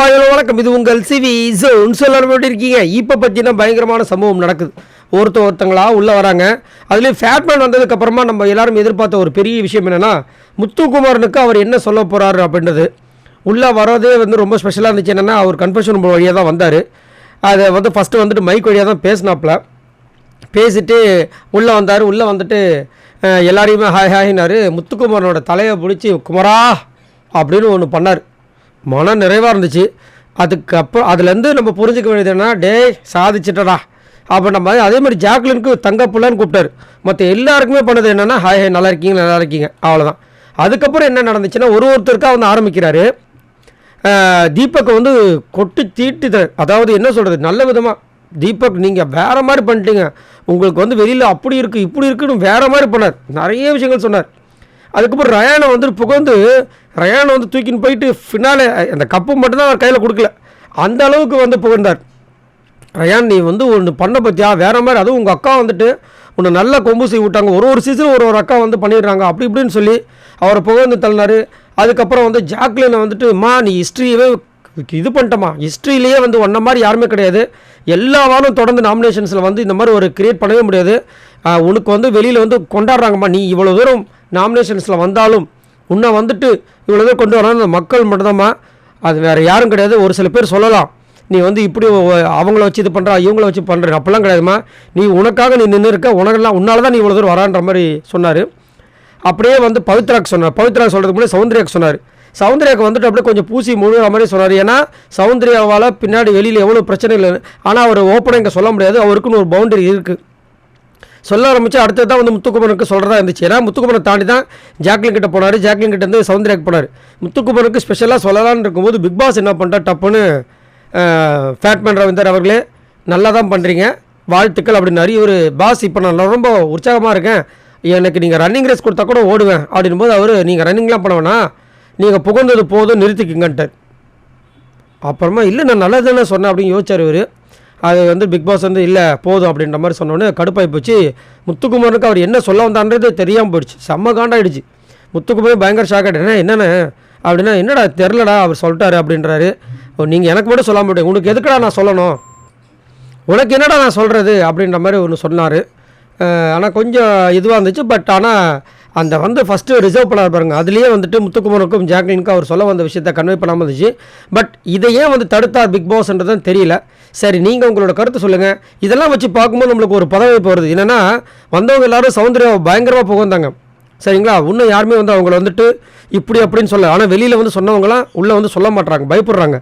வணக்கம். இது உங்கள் சிவி ஜோன். சொல்லி இருக்கீங்க. இப்போ பார்த்தீங்கன்னா பயங்கரமான சம்பவம் நடக்குது. ஒருத்தங்களா உள்ளே வராங்க. அதுலேயும் ஃபேட்மேன் வந்ததுக்கப்புறமா நம்ம எல்லாரும் எதிர்பார்த்த ஒரு பெரிய விஷயம் என்னென்னா, முத்துக்குமாரனுக்கு அவர் என்ன சொல்ல போகிறாரு அப்படின்றது. உள்ளே வரதே ரொம்ப ஸ்பெஷலாக இருந்துச்சு. என்னென்னா, அவர் கன்ஃபெஷன் ரூம் வழியாக தான் வந்தார். அதை ஃபஸ்ட்டு வந்துட்டு மைக் வழியாக தான் பேசினாப்புல. பேசிட்டு உள்ளே வந்தார். உள்ளே வந்துட்டு எல்லாரையுமே ஹாய் ஹாய்னார். முத்துக்குமாரனோட தலையை பிடிச்சி குமரா அப்படின்னு ஒன்று பண்ணார். மன நிறைவாக இருந்துச்சு. அதுக்கப்புறம் அதுலேருந்து நம்ம புரிஞ்சிக்க வேண்டியது என்னன்னா, டே சாதிச்சிட்டடா அப்படின்ற மாதிரி. அதே மாதிரி ஜாக்லினுக்கு தங்கப்புலன்னு கூப்பிட்டாரு. மற்ற எல்லாருக்குமே பண்ணது என்னென்னா, ஹாய் ஹாய் நல்லா இருக்கீங்க அவ்வளோதான். அதுக்கப்புறம் என்ன நடந்துச்சுன்னா, ஒருத்தருக்காக வந்து ஆரம்பிக்கிறாரு. தீபக் கொட்டி தீட்டுது. அதாவது என்ன சொல்கிறது, நல்ல விதமாக தீபக் நீங்கள் வேறு மாதிரி பண்ணிட்டீங்க, உங்களுக்கு வெளியில் அப்படி இருக்குது இப்படி இருக்குன்னு வேறு மாதிரி பண்ணார். நிறைய விஷயங்கள் சொன்னார். அதுக்கப்புறம் ரயானை புகழ்ந்து ரயானை தூக்கின்னு போயிட்டு ஃபினாலே அந்த கப்பு மட்டும்தான் அவர் கையில் கொடுக்கல, அந்த அளவுக்கு புகழ்ந்தார். ரயான் நீ ஒன்று பண்ண பற்றியா வேறு மாதிரி, அதுவும் உங்கள் அக்கா ஒன்று நல்ல கொம்பு செய்ய விட்டாங்க, ஒரு சீசன் ஒரு அக்கா பண்ணிடுறாங்க அப்படி இப்படின்னு சொல்லி அவரை புகழ்ந்து தள்ளினார். அதுக்கப்புறம் ஜாக்லினை நீ ஹிஸ்ட்ரியவே இது பண்ணிட்டோமா, ஹிஸ்ட்ரியிலேயே ஒன்றை மாதிரி யாருமே கிடையாது, எல்லா வாரம் தொடர்ந்து நாமினேஷன்ஸில் இந்த மாதிரி ஒரு கிரியேட் பண்ணவே முடியாது, உனக்கு வெளியில் கொண்டாடுறாங்கம்மா, நீ இவ்வளோ தூரம் நாமினேஷன்ஸில் வந்தாலும் உன்னை இவ்வளோ தூரம் கொண்டு வரான்னு மக்கள் மட்டும்தாம்மா, அது வேறு யாரும் கிடையாது. ஒரு சில பேர் சொல்லலாம் நீ இப்படி அவங்கள வச்சு இது பண்ணுறா இவங்கள வச்சு பண்ணுற, அப்படிலாம் கிடையாதுமா, நீ உனக்காக நீ நின்று இருக்க, உன்னால் தான் நீ இவ்வளோ தூரம் வரான்ற மாதிரி சொன்னார். அப்படியே பவித்ராக்கு சொன்னார். பவித்ராக்கு சொல்கிறதுக்கு முன்னாடி சௌந்தர்யாவுக்கு சொன்னார். சௌந்தர்யாவுக்கு அப்படியே கொஞ்சம் பூசி முழுகிற மாதிரி சொன்னார். ஏன்னா சௌந்தர்யாவால் பின்னாடி வெளியில் எவ்வளோ பிரச்சனை இல்லை, ஆனால் அவர் ஓப்பனாக இங்கே சொல்ல முடியாது, அவருக்குன்னு ஒரு பவுண்டரி இருக்குது. சொல்ல ஆரம்பித்து அடுத்தது தான் முத்துக்குமரனுக்கு சொல்கிறதா இருந்துச்சு. ஏன்னா முத்துக்குமரனை தாண்டி தான் ஜாக்லின் கிட்ட போனார், ஜாக்லின் கிட்டேருந்து சௌந்தர்யாக்கு போனார். முத்துக்குமரனுக்கு ஸ்பெஷலாக சொல்லலான்னு இருக்கும்போது பிக் பாஸ் என்ன பண்ணிட்டா டப்புன்னு ஃபேட்மேன் ரவீந்தர் அவர்களே நல்லா தான் பண்ணுறீங்க வாழ்த்துக்கள் அப்படின்னாரு. இவர் பாஸ் இப்போ நான் ரொம்ப உற்சாகமாக இருக்கேன், எனக்கு நீங்கள் ரன்னிங் ரேஸ் கொடுத்தா கூட ஓடுவேன் அப்படின்போது அவர் நீங்கள் ரன்னிங்லாம் பண்ண வேணாம், நீங்கள் புகழ்ந்தது போதும் நிறுத்திக்குங்கன்ட்டார். அப்புறமா இல்லை நான் நல்லது தானே சொன்னேன் அப்படின்னு யோசிச்சார் இவர். அது பிக் பாஸ் இல்லை போதும் அப்படின்ற மாதிரி சொன்னோன்னே கடுப்பாகி போச்சு. முத்துக்குமரனுக்கு அவர் என்ன சொல்ல வந்தான்றது தெரியாமல் போயிடுச்சு. செம்ம காண்டாயிடுச்சு. முத்துக்குமரன் பயங்கர ஷாக் ஆகிட்டேன். என்னென்ன அப்படின்னா, என்னடா தெரிலடா அவர் சொல்லிட்டாரு அப்படின்றாரு. நீங்கள் எனக்கு மட்டும் சொல்ல மாட்டேன், உனக்கு எதுக்கடா நான் சொல்லணும், உனக்கு என்னடா நான் சொல்கிறது அப்படின்ற மாதிரி ஒன்று சொன்னார். ஆனால் கொஞ்சம் இதுவாக இருந்துச்சு. பட் ஆனால் அந்த ஃபஸ்ட்டு ரிசர்வ் பண்ணார் பாருங்கள், அதுலேயே முத்துக்குமரனுக்கும் ஜாக்லினுக்கும் அவர் சொல்ல வந்த விஷயத்தை கன்வே பண்ணாமல் இருந்துச்சு. பட் இதையே தடுத்தார் பிக் பாஸ்ன்றதுன்னு தெரியல. சரி, நீங்கள் உங்களோட கருத்து சொல்லுங்கள். இதெல்லாம் வச்சு பார்க்கும்போது நம்மளுக்கு ஒரு பதவி வருது. என்னென்னா வந்தவங்க எல்லோரும் சௌந்தர்யாவை பயங்கரமாக புகழ்ந்தாங்க, சரிங்களா. இன்னும் யாருமே அவங்கள இப்படி அப்படின்னு சொல்ல, ஆனால் வெளியில் சொன்னவங்களாம் உள்ளே சொல்ல மாட்டாங்க, பயப்படுறாங்க.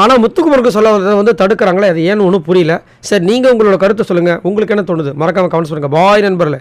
ஆனால் முத்துக்குமரனுக்கு சொல்ல தடுக்கிறாங்களே, அது ஏன்னு ஒன்றும் புரியல. சரி, நீங்கள் உங்களோட கருத்தை சொல்லுங்கள், உங்களுக்கு என்ன தோணுது மறக்காமல் கமெண்ட்ஸ் பண்ணுங்கள். பாய் நண்பர்களே.